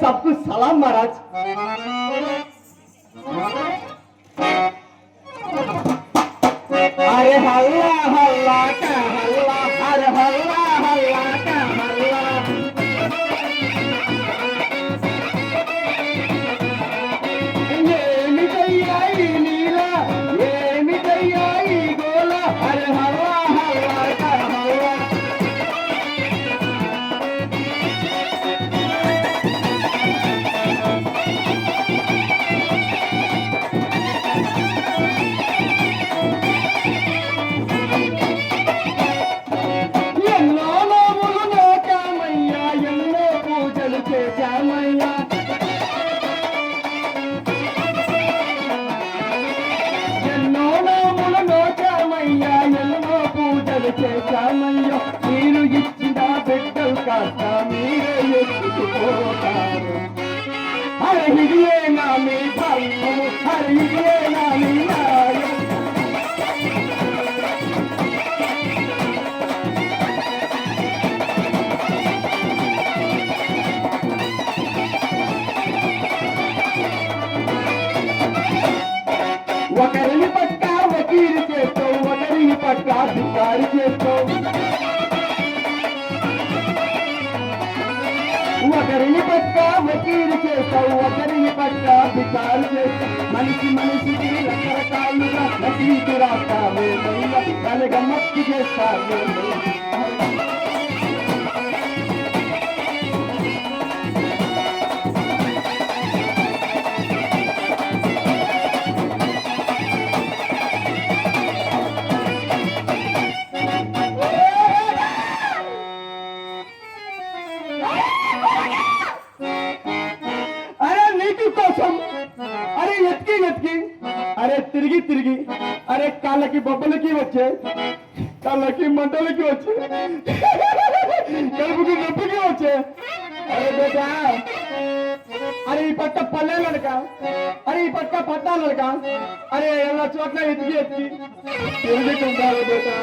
सबको सलाम महाराज। अरे हल्ला हल्ला का हल्ला, अरे हल्ला हल्ला का हल्ला। ये मिठाइया नीला, ये मिठाइया गोला, अरे हल्ला हल्ला का हल्ला। మీరు ఇచ్చిన బిడ్డలు కాస్త మీరే ఎత్తుకుపోతారు. హరిగే నా మీ ధర్మము, హరిగే నా మీ న్యాయం. ఒకరిని పక్క వకీలు చేస్తావు, ఒకరిని పక్క అధికారి చేస్తావు. ఒకరిని పక్క వకీలు చేస్తావు, ఒకరిని పక్క అధికారి చేస్తావు. మనిషి మనిషికి రకరకాలుగా నటీకి రాస్తావే, కలగ మక్కి చేస్తావే. అరే ఎత్కి ఎత్కి, అరే తిరిగి తిరిగి, అరే కాళ్ళకి బొబ్బలకి వచ్చే, కాళ్ళకి మంటలకి వచ్చే, కడుపుకి నొప్పికి వచ్చే. అరే బేటా, అరే ఈ పక్క పల్లెలనక, అరే ఈ పక్క పట్టాలనక, అరే ఎలా చోట్ల ఎత్కి ఎత్కి తిరుగుతుంటారు బేటా.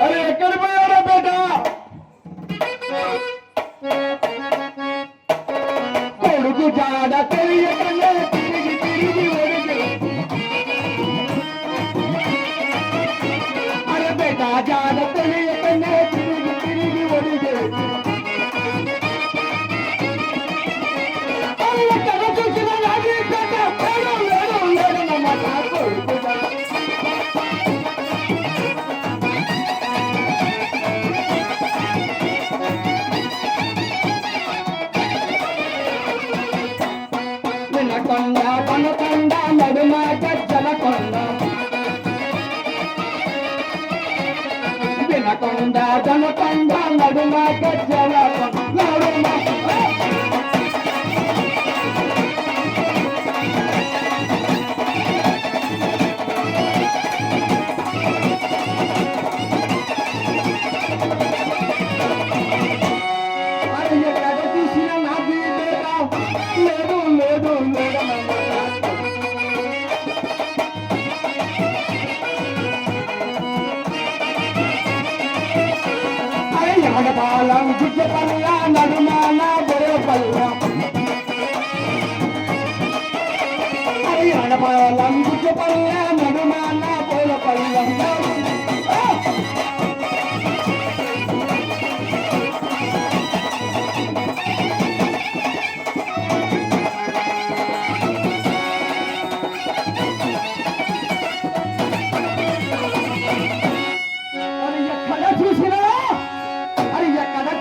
అరే ఎక్కడ పోయారా బేటా? కొడుకు జాడ తెలియకనే తిరిగి తిరిగి ఒడిగే. అరే బేటా జాడ తెలియకనే తిరిగి తిరిగి ఒడిగే. అరే ఎక్కడ చూసిన నాది బేట, లేడన్నమాట కొడుకు జాడ. కొండ కొనకొండ నడుమ గజ్జల కొండ, వినకొండ కొనకొండ నడుమ గజ్జల నడుమ. అది ఎక్కడ చూసిన నాది బేట, లేదు లేదు లేదన్నమాట. అరే ఎమడపాలెం గుజ్జపల్ల నడుమాన బొరపల్ల, అరే ఎమడపాలెం గుజ్జపల్ల నడుమాన బొరపల్ల.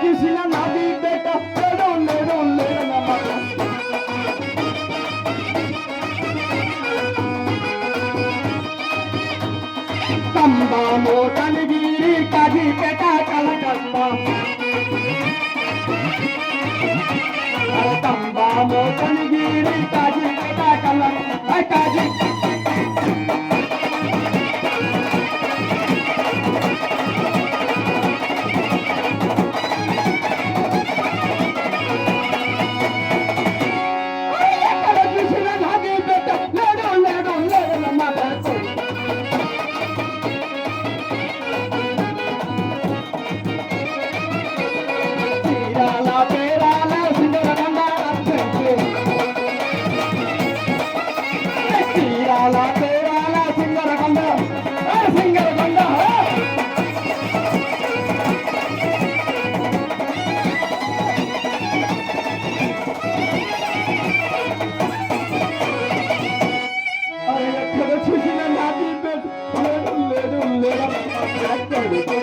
చూసిన నాది బేట, లేడు లేడు లేదన్నమాట. కంబాము కనిగిరి కాజీపేట కలకత్తా, కంబాము కనిగిరి కాజీపేట కలకత్తా కాజీ.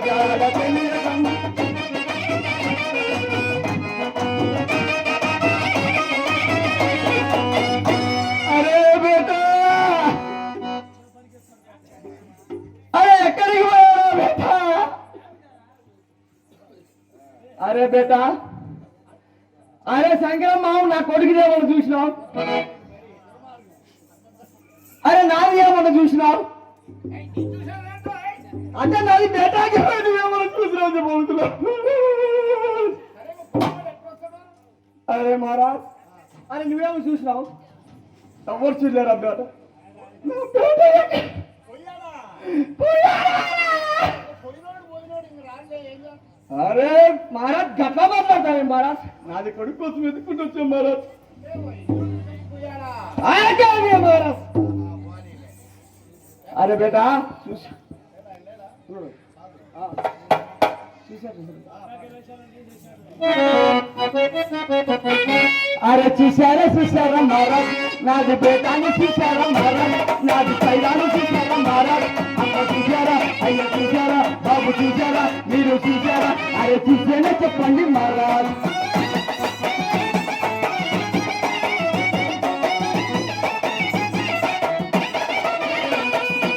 జాడ తెలియకమ్మ అరే బేటా అరే ఎక్కడికి పోయారా బేటా అరే బేటా అరే శంకరం మావు నా కొడుకు ఏమన్నా చూసినావు అరే నాది ఏమన్నా చూసినావు అంటే నాది బేటాకి నువ్వేమన్నా చూసినావు చెప్పుతున్నావు అరే మహారాజ్ అరే నువ్వేమో చూసినావు ఎవరు చూడలేరా బేట అరే మహారాజ్ గట్లా మాట్లాడతాను మహారాజ్ నాది కొడుకు కోసం వెతుక్కుంటూ వచ్చాం మహారాజ్ మహారాజ్ అరే బేటా చూసా అరే చూసారా మహారాజ్ నాది బేటాని చూసారా మహారాజ్ నాది పైదాన్ని చూసారా మహారాజ్ అమ్మ చూసారా అయ్య చూసారా బాబు చూసారా మీరు చూసారా అరే చూసేనే చెప్పండి మహారాజ్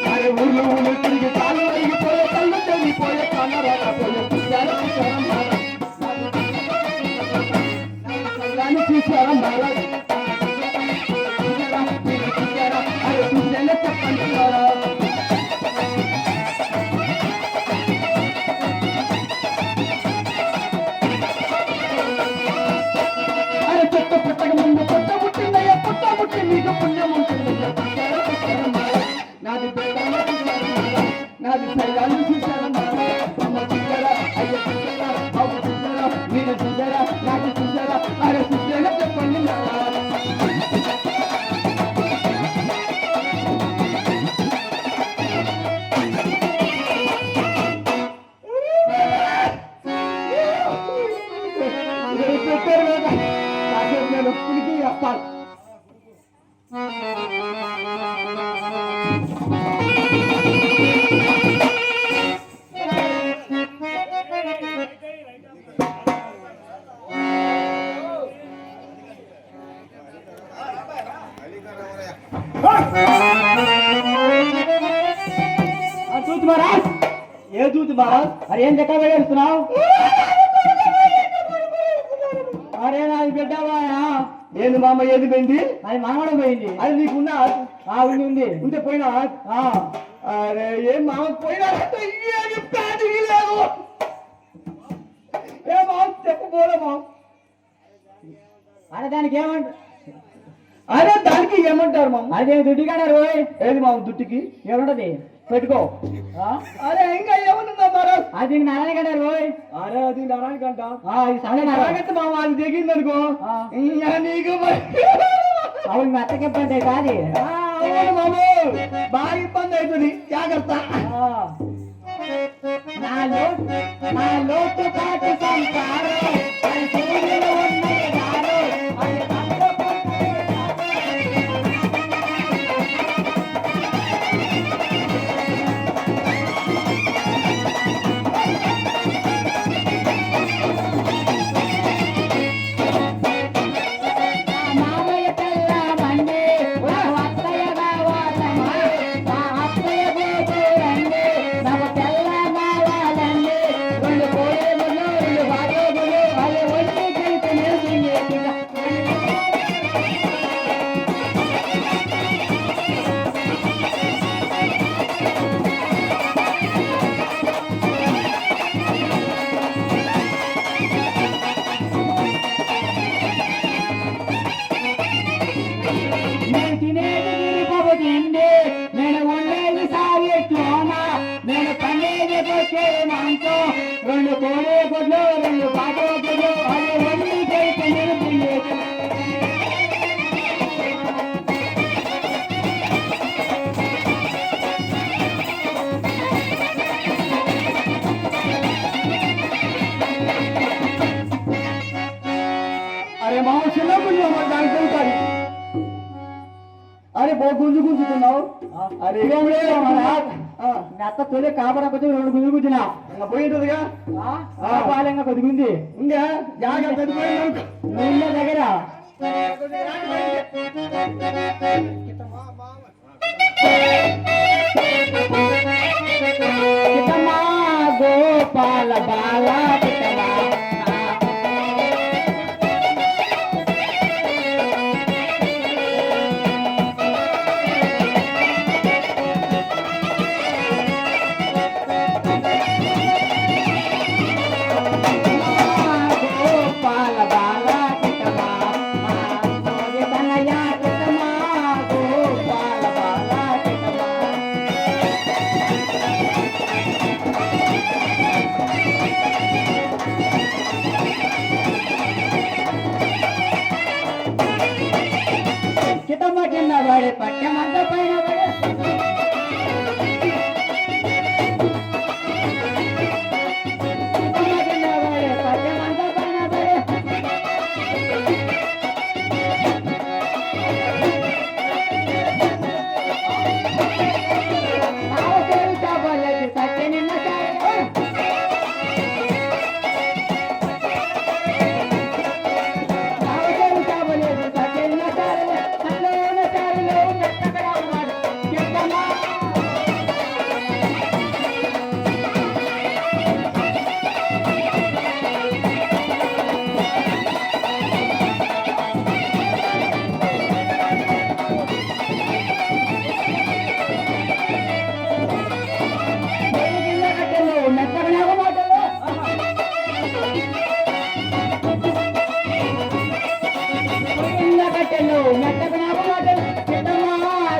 అరే ఊళ్ళు ఊళ్ళు తిరిగి కాళ్ళు అరిగిపోయే కళ్ళు తెగిపోయే కళ్ళు రాకపోయే చూసారా మహారాజ్ చూసారా మహారాజ్ చూసారా అరే చూసేనే చెప్పండి మహారాజ్ నాది సైలాలు చూసారా అమ్మ చూసారా అయ్య చూసారా బాబు చూసారా మీరు చూసారా నాకు చూసారా అరే చూసారా చెప్పండి నేను ఒప్పుడికి చెప్పాలి చూతు మహారాజ్ ఏ చూతు మహారాజ్ అరే ఏం చెక్క వేస్తున్నావు అరే నాది బిడ్డవా ఏంది మామ ఏది పోయింది అది మామడం పోయింది అది నీకున్నా ఉంది ఉంటే పోయినా అరే ఏం మామ పోయినా లేదు ఏ మామ చెప్పబోలే మామ అరే దానికి ఏమంటారు అరే దానికి ఏమంటారు మామ అదే దుడ్డి కడారు ఏది మామ దుడ్డికి ఏముంటది పెట్టుకో అరే ఇంకా ఏమన్నా మహారాజ్ అది నారాయణ కడారు రోయ్ అరే అది నారాయణ కంట మామ అది దిగింది అనుకో నీకు అవును మీ అత్తకి ఇబ్బంది కాదు అవును మాము బాగా ఇబ్బంది అవుతుంది జాగ్రత్త నా లోటు పాటు సంసారం రెండు కోడే కొట్లు రెండు పాట కొట్లు అవన్నీ కలిసి అరే మా చిన్నప్పుడు దానికి తెలుసారి అరే బో గుంజు గుంజుతున్నావు అరే మీ అత్త తొలి కాపడా కొద్ది 2 గుంజులు కూర్చున్నా ఇంకా పోయింటుందిగా పాలంగా కొద్దిగుంది ఇంకా జాగ్రత్త పెద్దపోయింది నీళ్ళ దగ్గర కిటమా గోపాల బాల కిటమా కిటమ్మ కింద పడి పట్టెమంత పైన పడి కిటమ్మ కింద పడి పట్టెమంత పైన పడి నావసేవి చాపలేదు సత్య నిన్న నావసేవి చాపలేదు సత్య నిన్న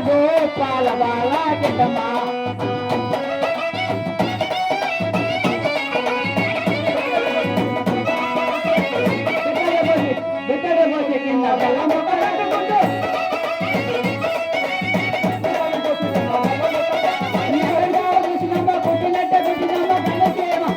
గోపాల బాల కిటమా కింద బెల్లం కొట్టినట్టే కొట్టినమ్మా కళ్ళ చేయమా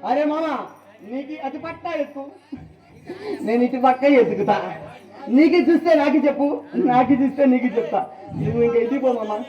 అరే మామ నీకు అటు పక్క ఎత్తు నేను ఇటు పక్క ఎత్తుకుతా నీకు చూస్తే నాకు చెప్పు నాకు చూస్తే నీకు చెప్తా నువ్వు ఇంక ఎదిపో మామ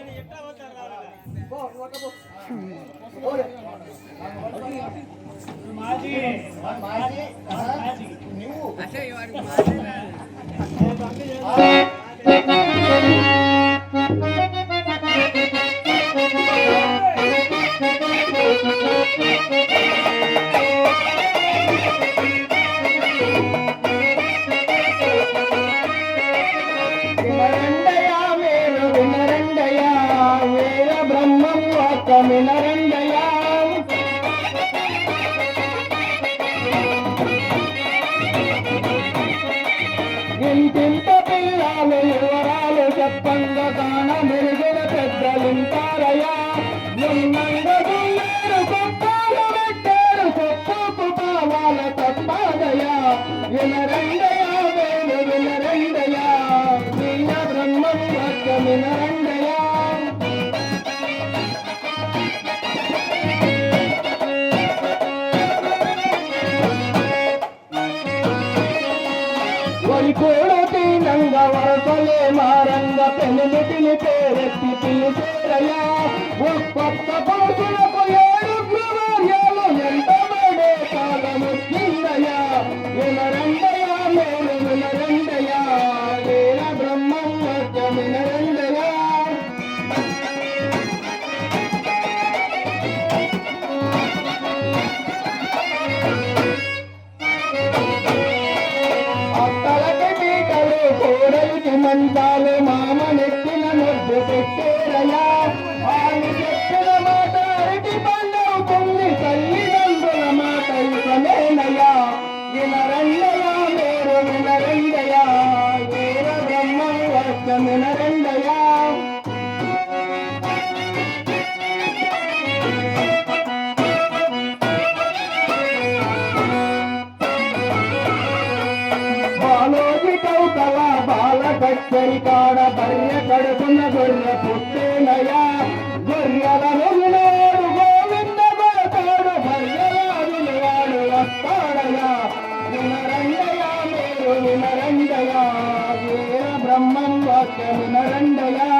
వినరండయా మీరు వినరండయా వీర బ్రహ్మం ఒక వినరండయా తల్లిని పేరెత్తి పిలిచేరయ్యా ఒక్కొక్క కొడుకులకు 7 భార్యలు ఎంత పడే కాలము కిందయ్యా వినరండయా మేలు వినరండయా వీర బ్రహ్మం వచ్చ వినరండయా అత్తలకి పీటలు కోడలికి మంచాలు మామ నెత్తిన ముద్దు పెట్టేరయ్యా వాళ్ళు చెప్పిన మాట అరటి పండవుతుంది తల్లిదండ్రుల మాట ఇసమేనయ్యా వినరండయా మీరు వినరండయా వీర బ్రహ్మం వచ్చ వినరండయా బాలోజి కౌతల బాల కచ్చరి కాడ బర్రె కడుపున గొర్రె పుట్టేనయా గొర్రెలను వినోడు గోవింద కొడతాడు బర్రెలాడుని వాడు వస్తాడయా వినరండయా మీరు వినరండయా వీర బ్రహ్మం వాక్య వినరండయా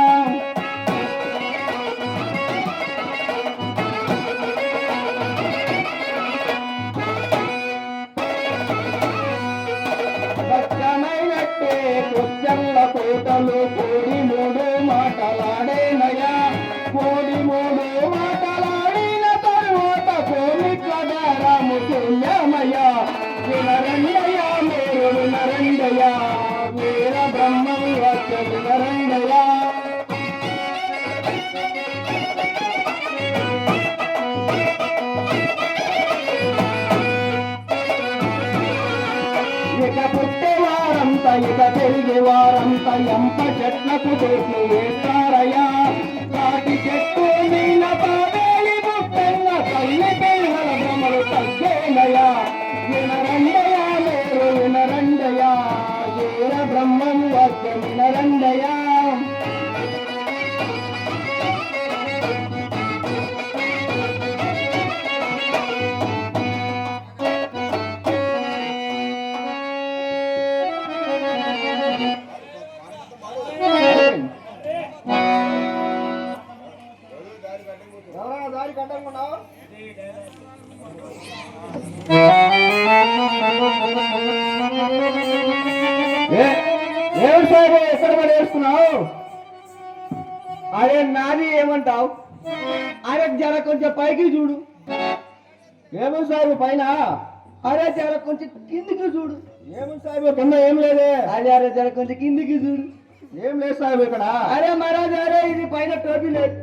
దక్కనైనట్టే కుచ్చల్ల కోటలు కోడి 3 మాటలాడేనయా కోడి 3 మాటలాడిన తరువాత కోమిట్ల దారము శూన్యమయ్యా వినరండయా మీరు వినరండయా వీర బ్రహ్మం వాక్య వినరండయా ఇక పుట్టేవారంతా ఇక తిరిగేవారంతా ఎంప చెట్లకు దూకి వేస్తారయ్యా తాటి చెట్టు మీద పావేలి పుట్టన్న తల్లి పిల్లల భ్రమలు తగ్గేనయా వినరండయా మీరు వినరండయా వీర బ్రహ్మం వాక్య వినరండయా దారి కట్టకున్నావు ఏడు సాగు ఎక్కడ పడి వేస్తున్నావు అరే నాది ఏమంటావు అరే జర కొంచెం పైకి చూడు ఏమో సాగు పైన అరే జర కొంచెం కిందికి చూడు ఏమో సాగు కింద ఏం లేదే అరే అరే జర కొంచెం కిందికి చూడు ఏం లేదు సాగు ఇక్కడ అరే మహారాజ్ అరే ఇది పైన టోపీ లేదు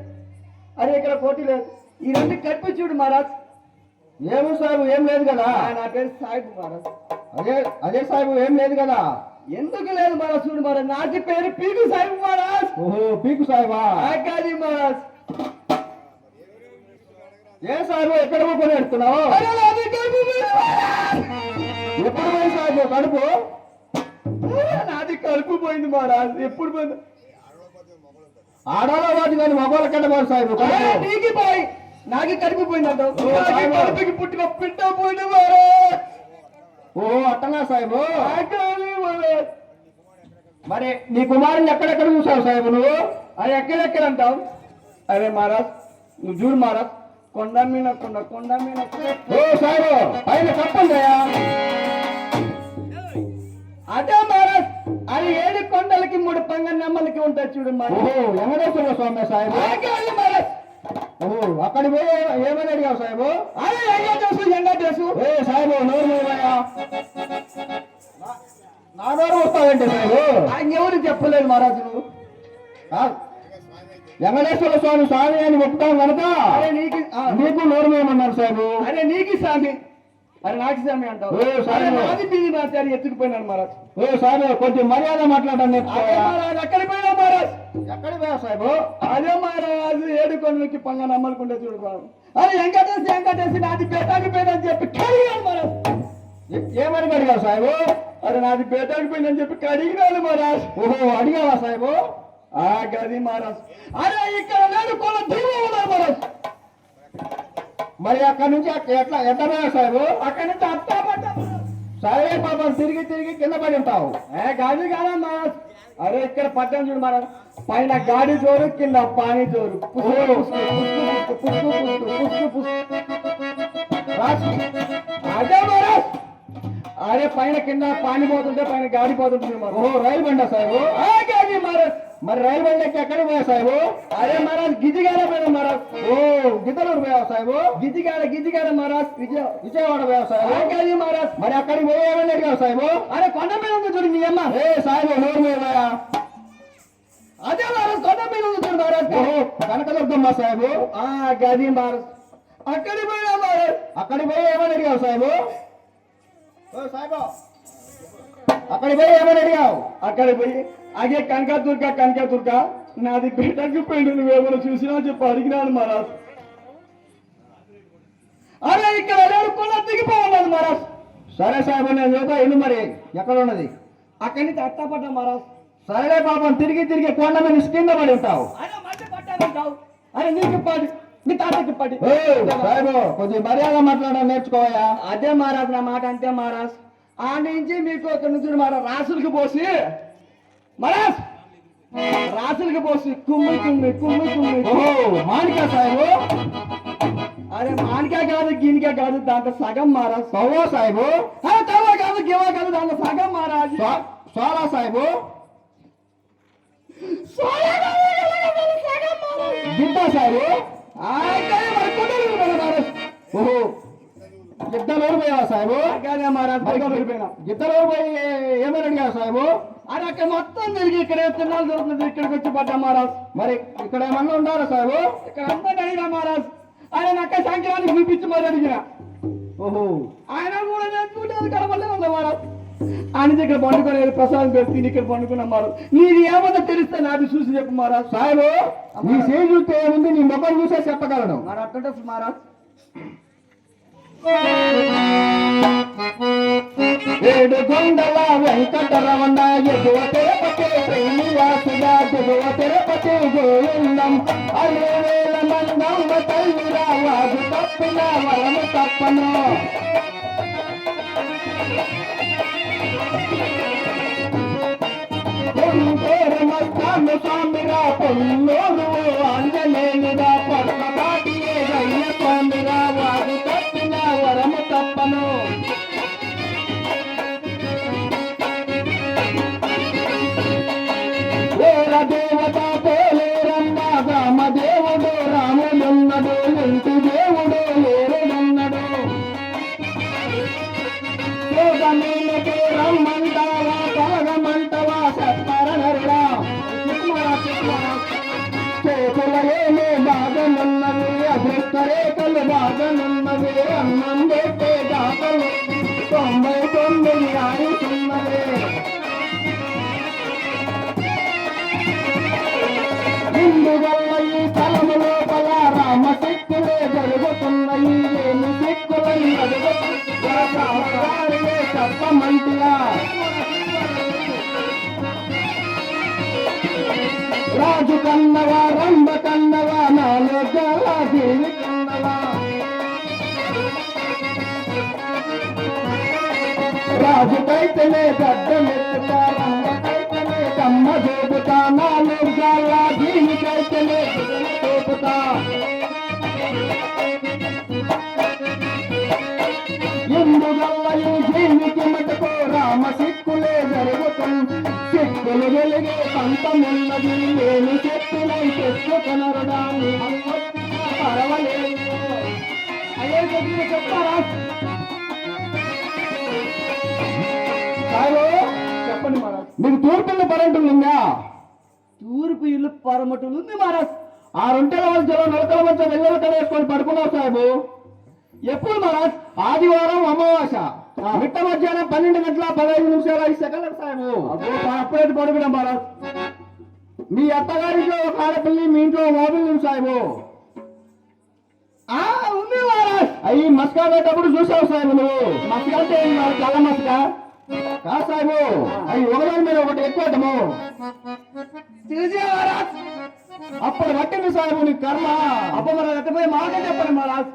అరే ఇక్కడ కోటి లేదు ఈ రెండు కట్పి చూడు మహారాజ్ ఏమో సాగు ఏం లేదు కదా నా పేరు సాహిబ్ మహారాజ్ అదే అదే సాహిబు ఏం లేదు కదా ఎందుకు లేదు మహారాజ్ చూడు మహారాజ్ నాటి పేరు పీకు సాహిబ్ మహారాజ్ ఓహో పీకు సాహిబా కాదు మహారాజ్ ఏ సాహిబు ఎక్కడ కొని ఎడుతున్నావు ఎప్పుడు పోయింది సాహిబు కడుపు నాది కడుపు పోయింది మహారాజ్ ఎప్పుడు పోయింది ఆడాలో వాటి కానీ మగవాళ్ళ కంటే బాగా సాహిబు నీకు పోయి నాకి కడిపిపోయింది అంటావు కడుపుకి పుట్టిన పిట్ట పోయింది ఓ అట్టనా సాహిబు మరి నీ కుమారుని ఎక్కడెక్కడ చూసావు సాహిబు నువ్వు అది ఎక్కడెక్కడ అంటావు అరే మహారాజ్ నువ్వు చూడు మహారాజ్ కొండ మీద కొండ మీద ఓ సాహిబు పైన కప్పందయ్యా అదే మహారాజ్ అది 7 కొండలకి 3 పంగ నెమ్మలకి ఉంటుంది చూడు మహారాజ్ వెంకటేశ్వర స్వామి సాహిబు మహారాజ్ ఓహో అక్కడి పోయి ఏమని అడిగావు సాహిబు అదే ఎంగటేసు ఏ సాహిబు నోరు మూవయ్యా నా నోరు వస్తావంటే సాహిబు ఆయన ఎవరు చెప్పలేదు మహారాజు నువ్వు వెంకటేశ్వర స్వామి స్వామి అని మొక్కుతాం కనుక అరే నీకు నోరు మూయమన్నారు సాహిబు అరే నీకు స్వామి అరే నాకు స్వామి అంటావు నాది పీది మాట్లాడి ఎత్తుకుపోయినాను మహారాజ్ ఓ సాహిబు కొంచెం మర్యాద మాట్లాడండి ఎక్కడికి పోయినా మహారాజ్ ఎక్కడికి పోయా సాహిబు అదే మహారాజు 7 కొండలకి పంగ నమ్మలుకుంటే చూడు బాబు అరే వెంకటేసి నాది పేటాకి పోయిందని చెప్పి కడిగాను మహారాజ్ ఏమని అడిగావు సాహిబు అరే నాది పేటాకి పోయిందని చెప్పి కడిగినాను మహారాజ్ ఓహో అడిగావా సాహిబు గది మహారాజ్ అరే ఇక్కడ నేను కొల దీపం ఉన్నారు మహారాజ్ మరి అక్కడి నుంచి ఎట్లా పోయా సాహిబు అక్కడి నుంచి అత్తా పడ్డా సరే పాపం తిరిగి కింద పడి ఉంటావు కాదు కాదా మహారాజ్ అరే ఇక్కడ పట్టణం చూడు మన పైన గాడి జోరు కింద పానీ జోరు అదే మహారాజ్ అరే పైన కింద పానీ పోతుంటే పైన గాడి పోతుంటుంది ఓహో రైలు బండి సాహెబు గాడి మహారాజ్ మరి రైలు బండికి ఎక్కడికి పోయా సాహెబు అరే మహారాజ్ గిజిగాడ పోయినా మహారాజ్ ఓ గిద్దలూరు పోయావు సాహెబు గిజిగాడ మహారాజ్ విజయవాడ పోయావు సాహెబు గాడి మహారాజ్ మరి అక్కడికి పోయేవని అడిగావు సాహెబు అరే కొండ మీద ఉంది చూడు మీ అమ్మ ఏ సాహెబు నోరు మీద పోయా అదే మహారాజ్ కొండ మీద ఉంది చూడు మహారాజ్ ఓహో కనకదుర్గమ్మ సాహెబు గది మహారాజ్ అక్కడికి పోయా మహారాజ్ అక్కడికి పోయి ఏమని అడిగావు సాహెబు అక్కడికి పోయి ఏమని అడిగావు అక్కడికి పోయి అగే కనకదుర్గ నాది బిడ్డకు పెండు నువ్వేమో చూసినా చెప్పి అడిగినాను మహారాజ్ అరే ఇక్కడ అడుగుకున్నా దిగిపోవాలి మహారాజ్ సరే సాహెబ్ నేను చూద్దా ఇల్లు మరి ఎక్కడ ఉన్నది అక్కడి నుంచి అట్టపడ్డా మహారాజ్ సరేలే పాపం తిరిగి కొండ మీద కింద పడి ఉంటావు అరే నీకు పాడి మీ తాతకి పడి సాహెబ్ కొంచెం మర్యాద మాట్లాడడం నేర్చుకోవా అదే మహారాజ్ నా మాట అంతే మహారాజ్ ఆ నుంచి మీకు ఒక నుంచి మహారాజ్ రాసులకి పోసి మహారాజ్ రాసులకి పోసి కుమ్మి మాణికా సాహెబు అరే మాణికా కాదు గినికా కాదు దాంట్లో సగం మహారాజ్ తవ్వ సాహెబు తవ్వ కాదు గివా కాదు దాంట్లో సగం మహారాజ్ సోలా సాహెబు గిడ్డ సాహెబు ఓహో గిద్దలూరు పోయావా సాహెబు గిద్దలూరు పోయి ఏమైనా అడిగావు సాహెబు అది అక్కడ మొత్తం తిరిగి ఇక్కడ తిన్నాలు దొరుకుతుంది ఇక్కడికి వచ్చి పడ్డా మహారాజ్ మరి ఇక్కడ ఏమన్నా ఉండారా సాహెబు ఇక్కడ అందరినీ అడిగినా మహారాజ్ ఆయన అక్క సంక్రాంతి చూపించి మరి అడిగిన ఓహో ఆయన కూడా నేర్చుకుంటే కనపడలేదు మహారాజ్ ఆయన ఇక్కడ పండుకోలేదు ప్రసాదం పెట్టి ఇక్కడ పండుకున్నా మహారాజ్ నీది ఏమన్నా తెలిస్తే నాది చూసి చెప్పు మహారాజ్ సాహెబు నీ సేవ చూస్తే ఏముంది నీ మొబైల్ చూసే చెప్పగలను మరి అట్టుంటే మహారాజ్ ఏడు కొండల వెంకటరమణ ఎగువ తిరుపతి శ్రీనివాసుగా దిగువ తిరుపతి గోవిందం అలేవేల మందమ్మ తల్లిరా వాగు తప్పిన వరము తప్పను మస్తాను స్వామిరా పొన్నూరు ఆంజనేయురా పర్వపాటియే గయ్య స్వామిరా వాగు తప్పిన వరము తప్పను వేర దేవత పోలేరమ్మ రామదేవుడు రాముడున్నడు ఇంటి దేవుడు లేరుడున్నడు యోగమీనకి రమ్మంటావా పలగమంటవా సత్పరనరుడా చేతుల ఏమి బాధనున్నవి అదృష్ట రేఖలు బాధనున్నవి అన్నం పెట్టే దాతలు 99 ఆయుతున్నవి ఇందువల్ల ఈ తలము లోపల రామ శక్తులే జరుగుతున్నాయి ఏమి శక్తులని అడుగుతున్నారే చెప్పమంటిగా రాజు కన్నవా రంభ కన్నవా నాలో జల దేవి కన్నవా రాజుకైతేనే గడ్డమెత్తుతా రంభకైతేనే కమ్మ దోపుతా నాలుగు జాల దీనికైతేనే దోపుతా ఎందువల్ల ఈ జీవికి మటుకు రామ సిక్కులే జరుగుతుంది సిక్కులు వెలిగే పంతమున్నది నేను చెప్పిన చెప్పుకొనరుడా పర్వాలేదు అయ్యే చెప్తారా చెప్పండి మహారాజ్ మీకు తూర్పు ఇల్లు పరంటులు ఉందా తూర్పు ఇల్లు పరమటులు ఉంది మహారాజ్ 6 ఒంటెల మధ్యలో నలకల మధ్య వెల్లెల కడేసుకొని పడుకున్నావు సాహెబు ఎప్పుడు మహారాజ్ ఆదివారం అమావాస మిట్ట మధ్యాహ్నం 12 గంటల 15 నిమిషాల 5 సెకండ్లకు సాహెబు అప్పుడైతే పడుకున్నా మహారాజ్ మీ అత్తగారింట్లో ఒక ఆడపిల్లి మీ ఇంట్లో మోబిల్ సాహెబు ఉంది మహారాజ్ అవి మస్కా పెట్టేటప్పుడు చూసావు సాహెబు నువ్వు మస్కా అంటే చాలా మస్కా కా సాహెబు అవి ఒకదాని మీద ఒకటి ఎక్కువటము అప్పుడు పట్టింది సాహెబు నీ కర్మ అప్పుడు మరి ఎట్టపోయి మాట చెప్పండి మహారాజ్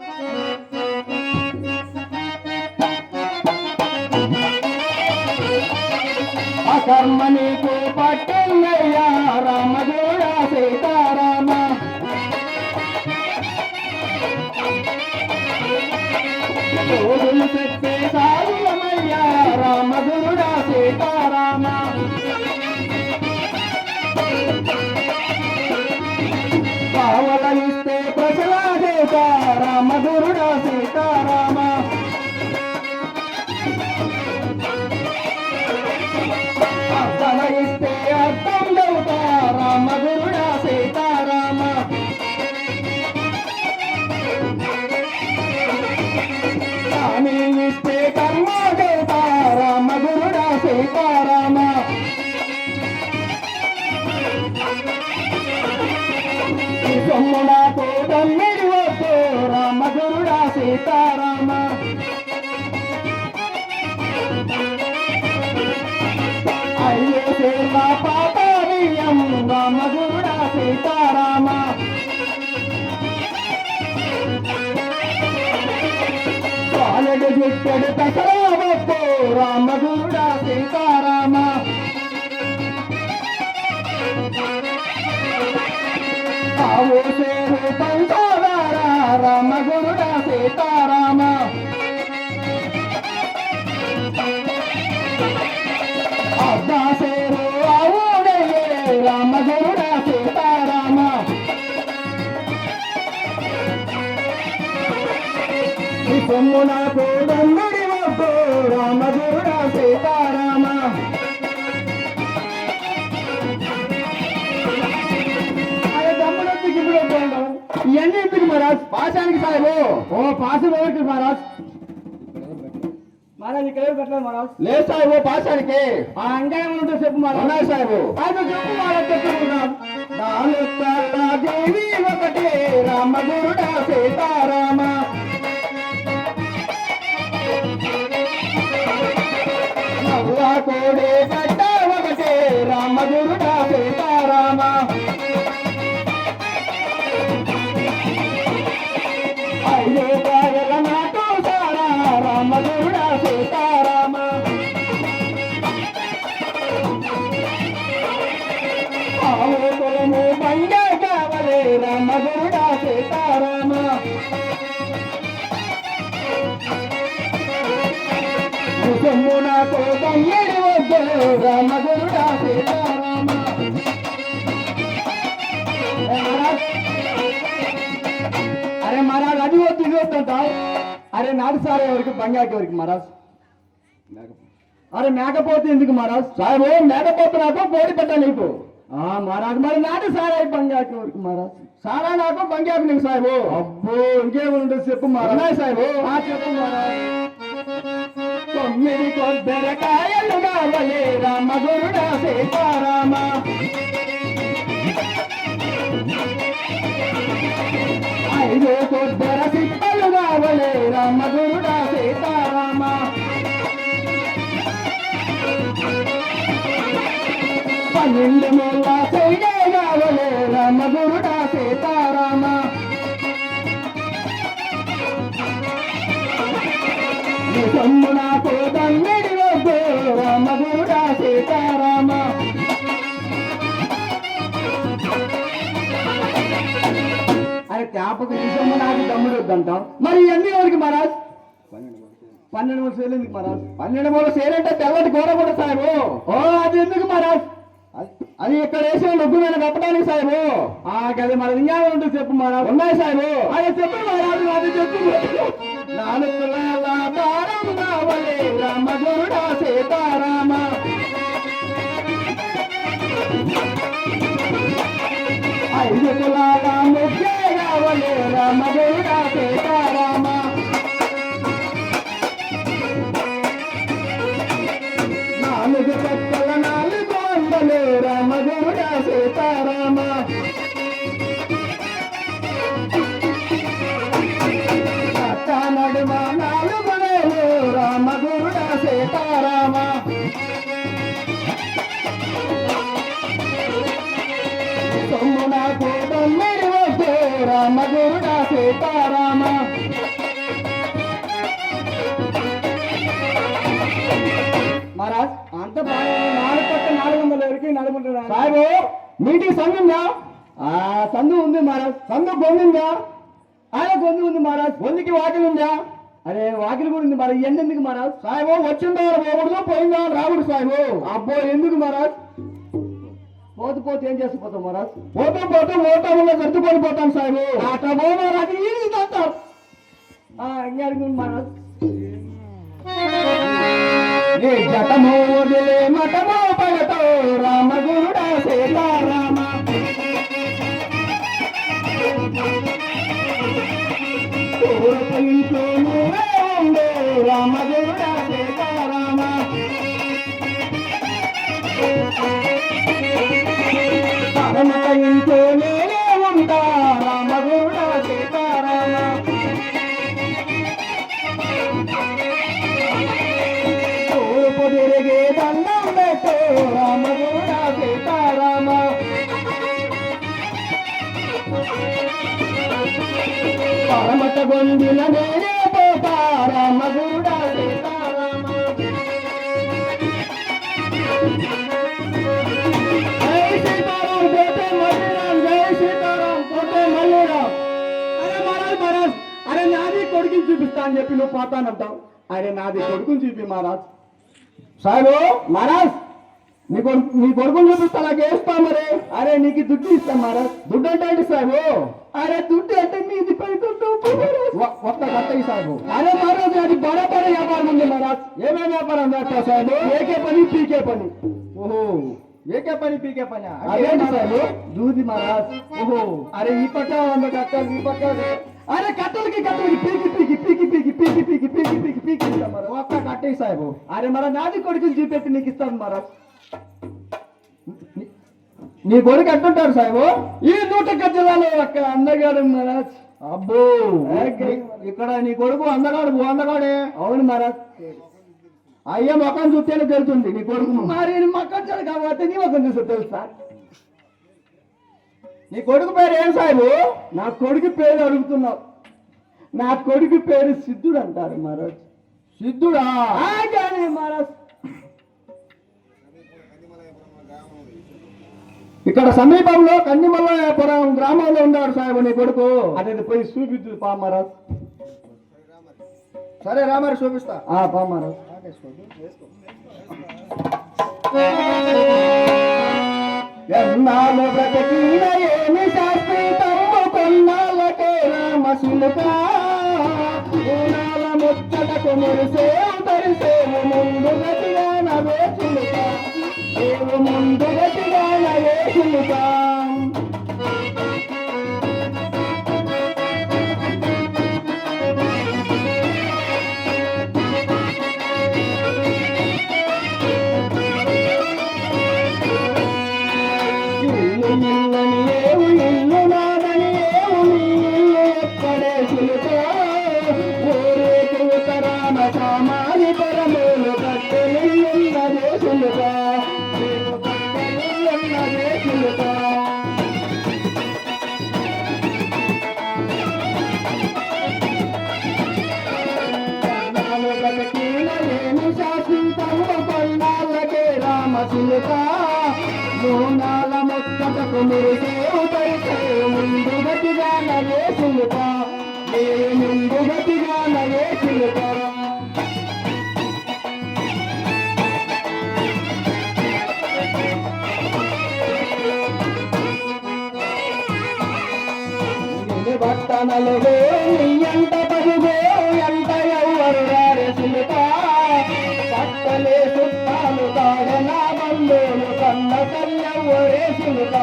ఆ కర్మ నీకు పట్టున్నయ్యా రామగురుడ సీతారామ రోజులు చెప్పే సాగులమయ్యా రామగురుడ సీతారామ కావలనిస్తే ప్రజలాదేశ రామగురుడ సీతారామ అర్థమయిస్తే అర్థం దౌతా రామగురుడ సీతారామ కానీ ఇస్తే కర్మ దౌతా రామగురుడ సీతారామ సొమ్మునాతో తమ్మిడి వద్దు రామగురుడ సీతారామ అయ్యే సేవ పాపరియం రామగురుడ సీతారామ కాలడు జిట్టడు దసరా వద్దు రామగురుడ సీతారామ ఆవో సేరు పంచదార రామగురుడ సీతారామ అబ్బా సేరు ఆవుడయ్యే రామగురుడ సీతారామ ఈ సొమ్ము నాకు దమ్ముడి వద్దు రామగురుడ సీతారామ ఇవన్నీ ఎందుకు మహారాజ్ పాశానికి సాహెబు ఓ పాసం ఎవరికి మహారాజ్ మహారాజ్ ఇక్కడ పెట్టలేదు మహారాజ్ లేదు సాహెబు పాశానికి ఆ ఇంకా ఏమన్నా చెప్పు మహారాజ్ ఉన్నాయి సాహెబు అది చెప్పు మహారాజ్ చెప్పుకున్నాం దేవి ఒకటే రామగురుడ సీతారామ నవ్వా కోడే గడ్డ ఒకటే రామగురుడ సీతారామ అయ్యే కాయల నాటు సారా రామగురుడ సీతారామ ఆవు కులము బంగా కావలే రామగురుడ సీతారామ సొమ్ము నాకు తమ్మిడి వద్దు రామగురుడ సీతారామ అరే మహారాజ్ అది వద్దు ఇది వద్దంటావు అరే నాటు సారా ఎవరికి బంగాకి ఎవరికి మహారాజ్ అరే మేకపోతే ఎందుకు మహారాజ్ సాహెబు మేకపోతే నాకు పోటీ పెట్టా నీకు మహారాజ్ మరి నాటు సారా బంగాకి ఎవరికి మహారాజ్ సారా నాకు బంగాకి నీకు సాహెబు అబ్బో ఇంకేముంటుంది చెప్పు మహారాజ్ సాహెబు చెప్పు మహారాజ్ 9 కొబ్బరికాయలు కావలే రామగురుడ సీతారామ 5 కొబ్బరి సిప్పలు కావలే రామగురుడ సీతారామ పన్నెండు మూల సైడే కావలే రామగురుడ సీతారామ సొమ్ము నాకు తమ్మిడి వద్దు రామగురుడ సీతారామ అరే తేపకు సొమ్ము నాకు తమ్ముడు వద్దంటాం మరి ఎన్ని ఎవరికి మహారాజ్ 12 మూల సేలు ఎందుకు మహారాజ్ 12 మూల సేలంటే తెల్లటి గోడ కూడా సాహెబు అది ఎందుకు మహారాజ్ అది ఇక్కడ వేసిన లొగ్గు మీద కప్పడానికి సాహెబు అది మన ఇంకా ఉంటుంది చెప్పు మహారాజ్ ఉన్నాయి సాహెబు అది చెప్పు మహారాజు అది చెప్పు 4 తులాల దారం కావలే రామగురుడ సీతారామ 5 తులాల ముఖ్య కావలే రామగురుడ సీతారామ 4 కట్టల 4 వందలే రామగురుడ సీతారామ నడుమ 4 వేలు రామగురుడ సీతారామ సొమ్ము నాకు 9 వద్దు రామగురుడ సీతారామ మహారాజ్ అంత బాగా 4 పట్ట 400 ఎవరికి నడుపుతున్నాను. సాహెబు నీటికి సందు ఉందా? సందు ఉంది మహారాజ్. సందు గొంతుందా? గొంతు ఉంది మహారాజ్. గొంతుకి వాకిలు ఉందా? అరే వాకిలు కూడా ఉంది మహారాజ్. ఎందుకు మహారాజ్? సాహెబు వచ్చిందా పోకూడదు, పోయిందా రాకూడదు సాహెబు. అబ్బో ఎందుకు మహారాజ్? పోతూ పోతే ఏం చేసిపోతాం మహారాజ్? పోతూ పోతూ ఓటంలో సర్దుకొని పోతాం సాహెబు. అట్లా పో మహారాజ్, ఈజీ తాతాం. ఇంకా అడుగు మహారాజ్. ఏ జటమో వదిలే మటమో పడతో రామగురుడా సీతారామ. తూర్పు ఇంట్లో నువ్వే ఉండే రామగురుడా సీతారామ. పరమత ఇంట్లో నేనే ఉంటా రామగురుడా సీతారామ. తిరిగే దండం పెట్టు రామగురుడా సీతారామ. పరమత గొందిన నేనే పోతా రామగురుడా సీతారామ. జై సీతారాం పోతే మల్లిరాం, జై సీతారాం పోతే మల్లిరాం. అరే మహారాజ్ మహారాజ్, అరే నాది కొడుకుని చూపిస్తా అని చెప్పి నువ్వు పోతానంటావు. అరే నాది కొడుకుని చూపి మహారాజ్. సాహెబు మహారాజ్ నీ కొడుకుని చూపిస్తా, నాకు వేస్తా మరి. అరే నీకు దుడ్డు ఇస్తాం మహారాజ్. దుడ్డు అంటే ఏంటి సాహెబు? అరే దుడ్డు అంటే నీది పై దుడ్డు కొత్త కట్టయి సాహెబు. అరే మహారాజ్ అది బడ వ్యాపారం ఉంది మహారాజ్. ఏమేమి వ్యాపారం చేస్తావు సాహెబు? ఏకే పని పీకే పని. ఓహో ఏకే పని పీకే పని అదేంటి సాహెబు? దూది మహారాజ్. ఓహో అరే ఈ పక్క 100 కట్టలు, ఈ పక్క అరే కట్టలకి పీకి పీకి పీకి పీకి పీకి పీకి పీకి పీకి పీకి ఇస్తాం మరి. ఒక్క కట్టే సాహెబు. అరే మన నాది కొడుకుని చూపెట్టి నీకు ఇస్తాను మహారాజ్. నీ కొడుకు ఎట్టుంటారు సాహెబు? ఈ 100 గజాలలో ఒక్క అందగాడు మహారాజ్. అబ్బో ఇక్కడ నీ కొడుకు అందగాడే. అవును మహారాజ్. అయ్యా మొఖం చూస్తేనే తెలుస్తుంది నీ కొడుకు. మరి మొఖం చూడ కాబట్టి నీ మొఖం చూస్తే తెలుసా? నీ కొడుకు పేరు ఏం సాహెబు? నా కొడుకు పేరు అడుగుతున్నావు. నా కొడుకు పేరు సిద్ధుడు అంటారు మహారాజ్. సిద్ధుడా? కానీ మహారాజ్ ఇక్కడ సమీపంలో కన్నిమల్లపురం గ్రామంలో ఉన్నాడు సాహెబు నీ కొడుకు. అదే పోయి చూపిద్దు పా మహారాజ్. సరే రామారి చూపిస్తా. పా మహారాజ్. ఎన్నాళ్ళు బ్రతికిన ఏమి శాశ్వతము కొన్నాళ్ళకే రామశిలుక. ఊనాల ముచ్చటకు మురిసేవు తరిసేవు ముందు గతిగా నవే చిలుక. ఏవు ముందు గతిగా నవే చిలుక. ఇల్లు నాదని ఏవు నీ ఇల్లు ఎక్కడే చిలుక. ఊరేకు ఉత్తరాన సామాని పరమేలు కట్టెలున్నదే చిలుక. కట్టెలున్నదే చిలుక. ఏమి శాశ్వతము కొన్నాళ్ళకే రామశిలుక. మూనాల ముచ్చటకు మురిసేవు తరిసేవు ముందు గతిగా నవే చిలుక. ముందు గతిగా నవే చిలుక. బట్టనలుగో నీ ఎంట పరుగో ఎంట ఎవరు రారే చిలుక. పట్టలే చుట్టాలు కాడనా బంధువులు కన్న కయ్యవరే చిలుక.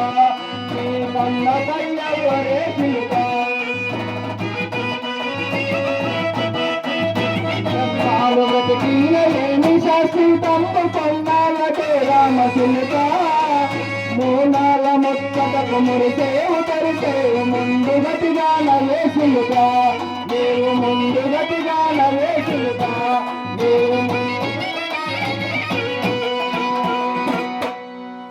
నీ కన్న కయ్యవరే చిలుక. బ్రతికిన ఏమి శాశ్వతము కొన్నాళ్ళకే రామశిలుక. మూనాల ముచ్చటకు మురిసేవు తరిసేవు ముందు గతిగా నవే చిలుక. నీవు ముందు గతిగా నవే చిలుక. నీవు